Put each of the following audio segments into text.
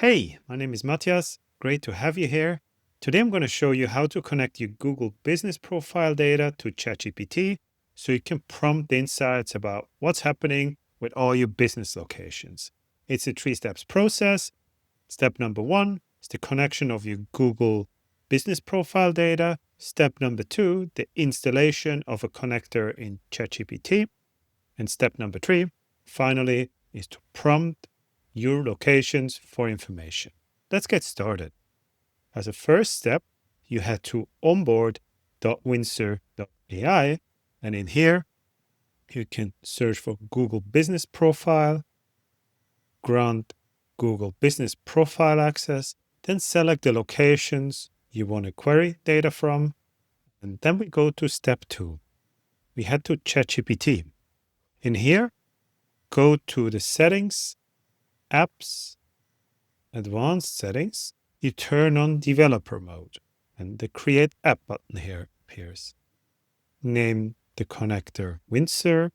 Hey, my name is Matthias. Great to have you here. Today I'm going to show you how to connect your Google business profile data to ChatGPT so you can prompt the insights about what's happening with all your business locations. It's a 3 steps process. Step number 1 is the connection of your Google business profile data. Step number 2, the installation of a connector in ChatGPT. And step number 3, finally, is to prompt your locations for information. Let's get started. As a first step, you head to onboard.windsor.ai, and in here, you can search for Google Business Profile, grant Google Business Profile access, then select the locations you want to query data from, and then we go to step 2. We head to ChatGPT. In here, go to the settings, apps, advanced settings, you turn on developer mode and the create app button here appears. Name the connector Windsor.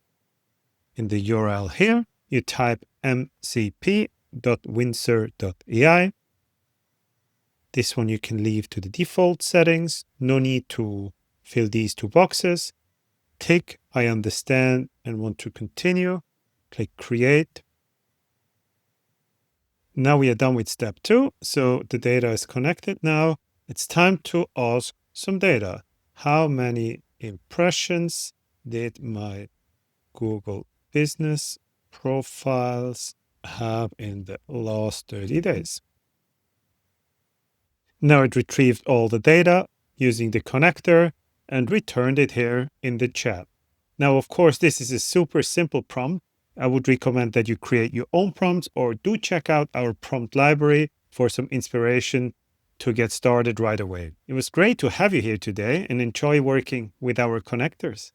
In the URL here, you type mcp.windsor.ai. This one you can leave to the default settings. No need to fill these 2 boxes. Tick I understand and want to continue. Click create. Now we are done with step 2, so the data is connected now. It's time to ask some data. How many impressions did my Google business profiles have in the last 30 days? Now it retrieved all the data using the connector and returned it here in the chat. Now, of course, this is a super simple prompt. I would recommend that you create your own prompts or do check out our prompt library for some inspiration to get started right away. It was great to have you here today and enjoy working with our connectors.